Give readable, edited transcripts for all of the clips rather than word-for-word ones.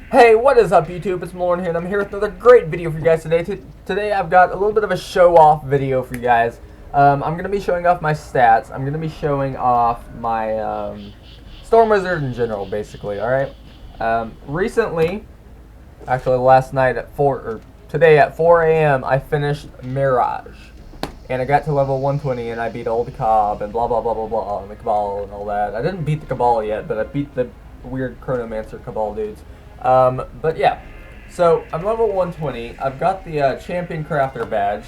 Hey, what is up YouTube? It's Lauren here and I'm here with another great video for you guys today. Today I've got a little bit of a show-off video for you guys. I'm going to be showing off my stats. I'm going to be showing off my Storm Wizard in general, basically, alright? Recently, actually last night at today at 4 a.m. I finished Mirage. And I got to level 120 and I beat Old Cob and blah blah blah blah blah and the Cabal and all that. I didn't beat the Cabal yet, but I beat the weird Chronomancer Cabal dudes. But yeah, so I'm level 120. I've got the Champion Crafter badge.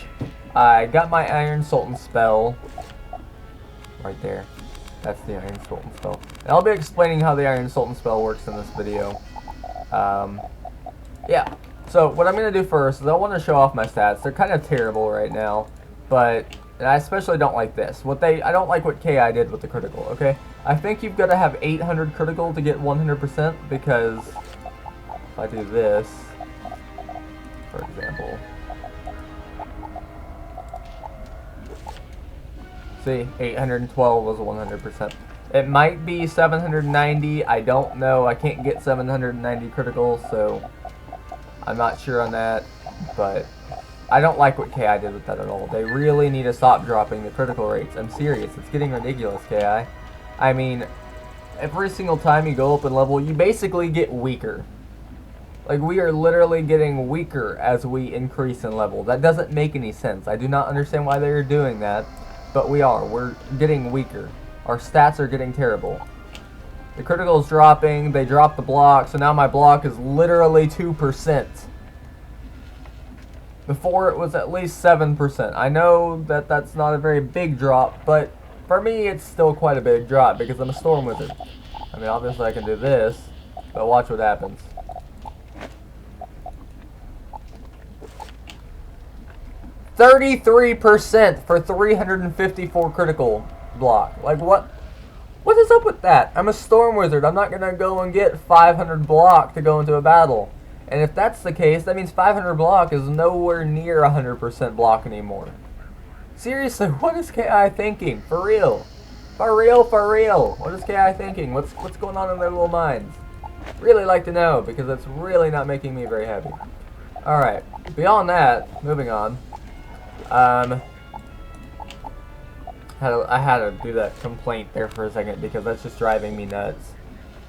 I got my Iron Sultan spell right there. That's the Iron Sultan spell. And I'll be explaining how the Iron Sultan spell works in this video. Yeah. So what I'm gonna do first is I want to show off my stats. They're kind of terrible right now, but and I especially don't like this. I don't like what KI did with the critical. Okay, I think you've got to have 800 critical to get 100% because. If I do this, for example, see, 812 was 100%. It might be 790, I don't know, I can't get 790 critical, so I'm not sure on that, but I don't like what KI did with that at all. They really need to stop dropping the critical rates. I'm serious, it's getting ridiculous, KI. I mean, every single time you go up in level, you basically get weaker. Like, we are literally getting weaker as we increase in level. That doesn't make any sense. I do not understand why they're doing that, but we are. We're getting weaker. Our stats are getting terrible. The critical is dropping. They dropped the block, so now my block is literally 2%. Before, it was at least 7%. I know that that's not a very big drop, but for me, it's still quite a big drop because I'm a Storm Wizard. I mean, obviously I can do this, but watch what happens. 33% for 354 critical block. Like, what is up with that? I'm a Storm Wizard. I'm not gonna go and get 500 block to go into a battle. And if that's the case, that means 500 block is nowhere near 100% block anymore. Seriously, what is KI thinking? For real. For real, for real. What is KI thinking? What's going on in their little minds? Really like to know, because it's really not making me very happy. Alright, beyond that, moving on. I had to do that complaint there for a second because that's just driving me nuts.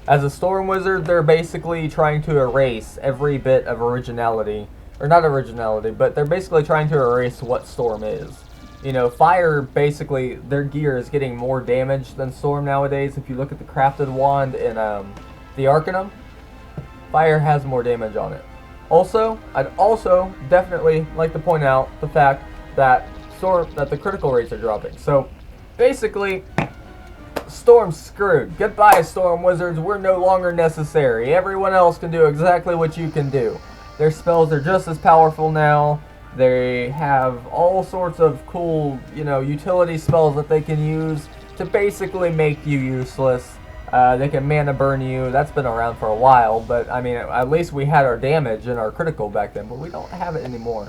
As a Storm Wizard, they're basically trying to erase every bit of originality. Or not originality, but they're basically trying to erase what Storm is. You know, Fire, basically, their gear is getting more damage than Storm nowadays. If you look at the crafted wand in the Arcanum, Fire has more damage on it. Also, I'd also definitely like to point out the fact that the critical rates are dropping. So basically, Storm's screwed. Goodbye, Storm Wizards. We're no longer necessary. Everyone else can do exactly what you can do. Their spells are just as powerful now. They have all sorts of cool, you know, utility spells that they can use to basically make you useless. They can mana burn you. That's been around for a while, but I mean, at least we had our damage and our critical back then, but we don't have it anymore.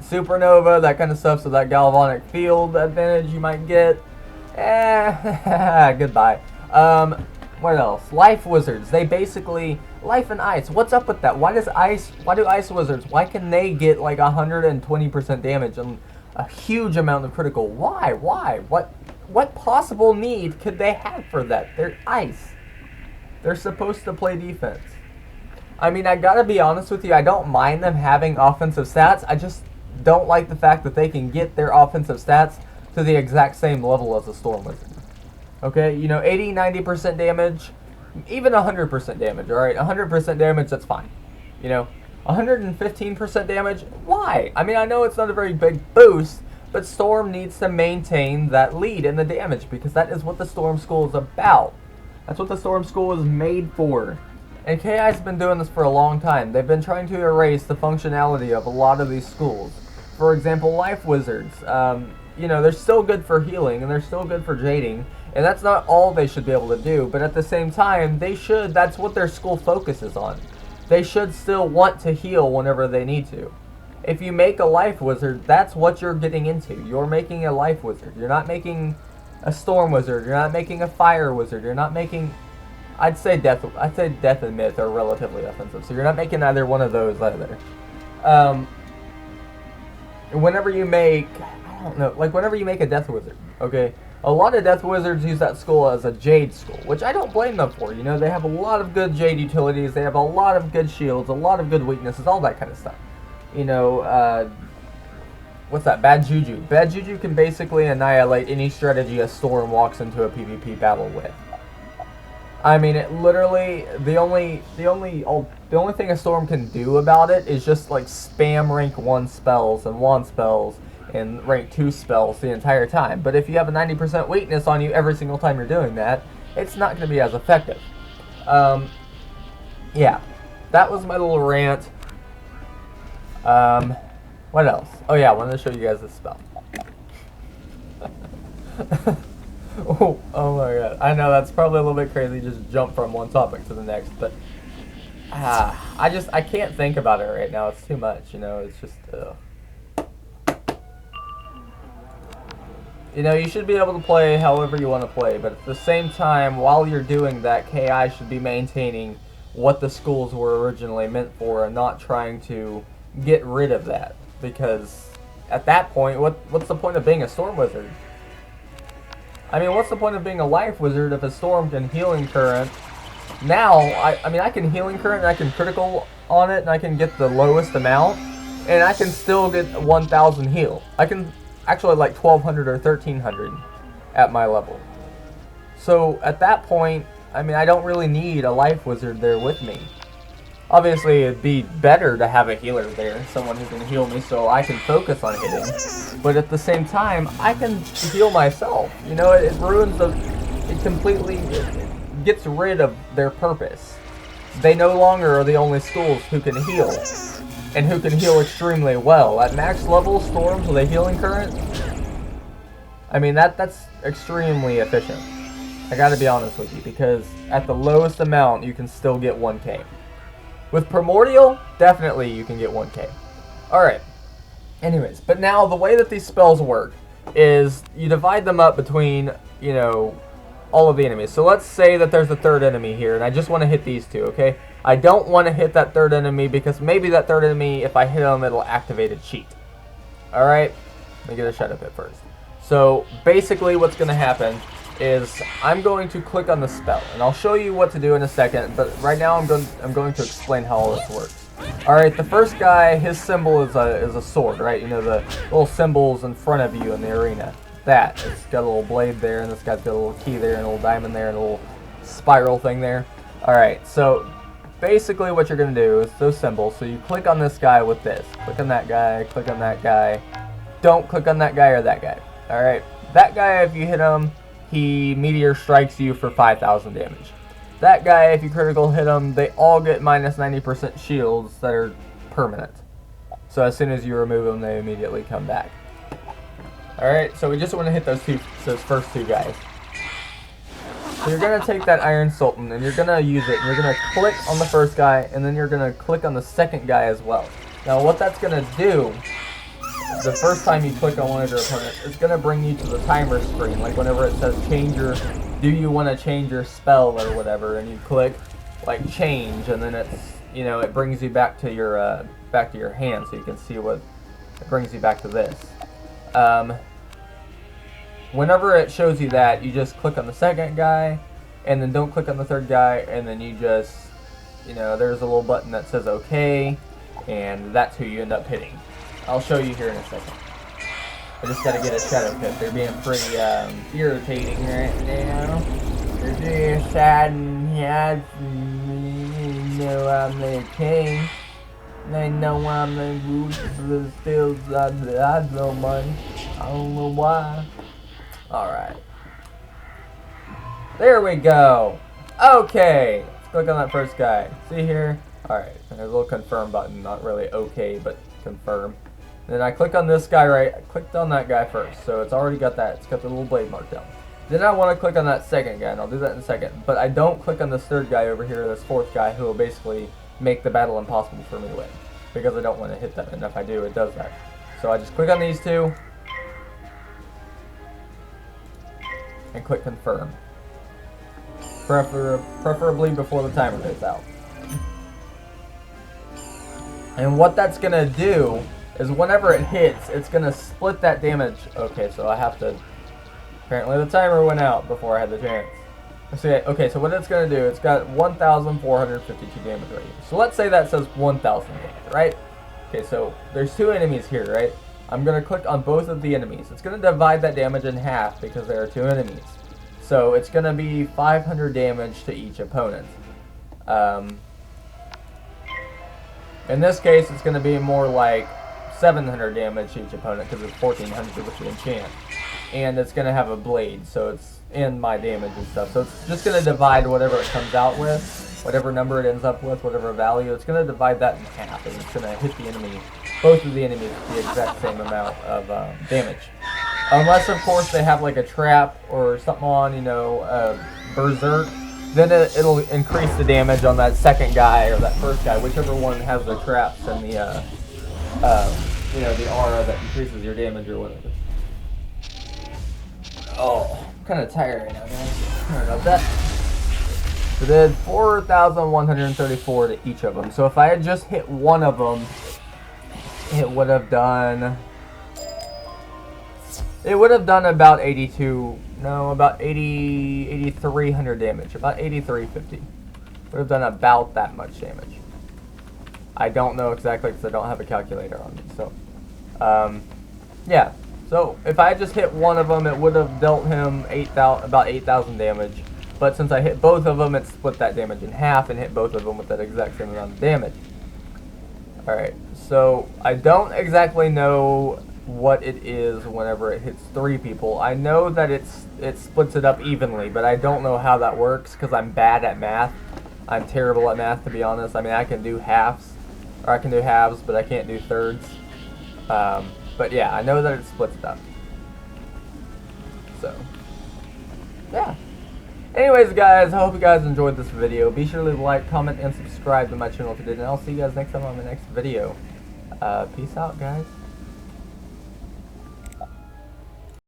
Supernova, that kind of stuff, so that galvanic field advantage you might get. Goodbye. What else? Life Wizards, they basically, Life and Ice, what's up with that? Why do Ice Wizards, why can they get like 120% damage and a huge amount of critical? Why? What possible need could they have for that? They're Ice. They're supposed to play defense. I mean, I gotta be honest with you, I don't mind them having offensive stats, I just don't like the fact that they can get their offensive stats to the exact same level as a Storm Wizard. Okay, you know, 80, 90% damage, even 100% damage, alright? 100% damage, that's fine. You know, 115% damage, why? I mean, I know it's not a very big boost, but Storm needs to maintain that lead in the damage because that is what the Storm School is about. That's what the Storm School is made for. And KI's been doing this for a long time. They've been trying to erase the functionality of a lot of these schools. For example, Life Wizards. You know, they're still good for healing, and they're still good for jading, and that's not all they should be able to do, but at the same time, that's what their school focuses on. They should still want to heal whenever they need to. If you make a Life Wizard, that's what you're getting into. You're making a Life Wizard. You're not making a Storm Wizard. You're not making a Fire Wizard. You're not making I'd say death and myth are relatively offensive. So you're not making either one of those either. Whenever you make, I don't know, like whenever you make a death wizard, okay, a lot of death wizards use that school as a jade school, which I don't blame them for. You know, they have a lot of good jade utilities, they have a lot of good shields, a lot of good weaknesses, all that kind of stuff. You know, what's that? Bad Juju. Bad Juju can basically annihilate any strategy a Storm walks into a PvP battle with. I mean, it literally, the only thing a Storm can do about it is just like spam rank 1 spells and wand spells and rank 2 spells the entire time. But if you have a 90% weakness on you every single time you're doing that, it's not going to be as effective. Yeah, that was my little rant. What else? Oh yeah, I wanted to show you guys this spell. Oh my god. I know that's probably a little bit crazy, just jump from one topic to the next, but I can't think about it right now. It's too much, you know, it's just you know, you should be able to play however you want to play, but at the same time, while you're doing that, KI should be maintaining what the schools were originally meant for and not trying to get rid of that, because at that point, what's the point of being a Storm Wizard? I mean, what's the point of being a Life Wizard if a Storm can Healing Current? Now, I mean, I can Healing Current and I can critical on it and I can get the lowest amount, and I can still get 1,000 heal. I can actually like 1,200 or 1,300 at my level. So at that point, I mean, I don't really need a Life Wizard there with me. Obviously, it'd be better to have a healer there, someone who can heal me so I can focus on hitting. But at the same time, I can heal myself. You know, it completely gets rid of their purpose. They no longer are the only schools who can heal, and who can heal extremely well. At max level, Storms with a Healing Current, I mean, that's extremely efficient. I gotta be honest with you, because at the lowest amount, you can still get 1k. With Primordial, definitely you can get 1k. Alright. Anyways, but now the way that these spells work is you divide them up between, you know, all of the enemies. So let's say that there's a third enemy here, and I just want to hit these two, okay? I don't want to hit that third enemy because maybe that third enemy, if I hit them, it'll activate a cheat. Alright? Let me get a shadow pit first. So basically what's going to happen is I'm going to click on the spell, and I'll show you what to do in a second, but right now I'm going to explain how all this works. Alright, the first guy, his symbol is a sword, right? You know, the little symbols in front of you in the arena. That. It's got a little blade there, and this guy's got a little key there, and a little diamond there, and a little spiral thing there. Alright, so basically what you're going to do is those symbols, so you click on this guy with this. Click on that guy, click on that guy. Don't click on that guy or that guy. Alright, that guy, if you hit him, he Meteor Strikes you for 5,000 damage. That guy, if you critical hit him, they all get minus 90% shields that are permanent. So as soon as you remove them, they immediately come back. Alright, so we just want to hit those first two guys. So you're going to take that Iron Sultan, and you're going to use it, and you're going to click on the first guy, and then you're going to click on the second guy as well. Now what that's going to do, the first time you click on one of your opponents, it's going to bring you to the timer screen, like whenever it says do you want to change your spell or whatever, and you click like change, and then it's, you know, it brings you back to your hand, so you can see what it brings you back to this. Whenever it shows you that, you just click on the second guy, and then don't click on the third guy, and then you just, you know, there's a little button that says OK, and that's who you end up hitting. I'll show you here in a second. I just gotta get a shadow pit. They're being pretty irritating right now. They're just sad and happy. You know I'm the king. They know I'm the root, but still I have no money. I don't know why. Alright. There we go. Okay. Let's click on that first guy. See here? Alright. There's a little confirm button. Not really okay, but confirm. Then I click on this guy I clicked on that guy first, so it's already got that. It's got the little blade mark down. Then I want to click on that second guy, and I'll do that in a second. But I don't click on this third guy over here, this fourth guy, who will basically make the battle impossible for me to win. Because I don't want to hit them, and if I do, it does that. So I just click on these two, and click confirm. preferably before the timer goes out. And what that's gonna do is whenever it hits, it's gonna split that damage. Okay, so I have to. Apparently the timer went out before I had the chance. Okay, so what it's gonna do, it's got 1,452 damage right here. So let's say that says 1,000 damage, right? Okay, so there's two enemies here, right? I'm gonna click on both of the enemies. It's gonna divide that damage in half because there are two enemies. So it's gonna be 500 damage to each opponent. In this case, it's going to be more like 700 damage to each opponent because it's 1,400 with the enchant. And it's going to have a blade, so it's in my damage and stuff. So it's just going to divide whatever it comes out with, whatever number it ends up with, whatever value. It's going to divide that in half, and it's going to hit the enemy, both of the enemies, with the exact same amount of damage. Unless, of course, they have like a trap or something on, you know, berserk. Then it'll increase the damage on that second guy or that first guy, whichever one has the traps and the, you know, the aura that increases your damage or whatever. Oh, I'm kind of tired right now, guys. Sorry about that. So did 4,134 to each of them. So if I had just hit one of them, it would have done. It would have done about 8,300 damage, about 8,350. Would have done about that much damage. I don't know exactly because I don't have a calculator on me. So, yeah. So if I just hit one of them, it would have dealt him about 8,000 damage. But since I hit both of them, it split that damage in half and hit both of them with that exact same amount of damage. All right. So I don't exactly know what it is whenever it hits 3 people. I know that it splits it up evenly, but I don't know how that works because I'm bad at math. I'm terrible at math, to be honest. I mean, I can do halves, or I can do halves, but I can't do thirds. But yeah, I know that it splits it up. So, yeah. Anyways, guys, I hope you guys enjoyed this video. Be sure to leave a like, comment, and subscribe to my channel if you did, and I'll see you guys next time on the next video. Peace out, guys.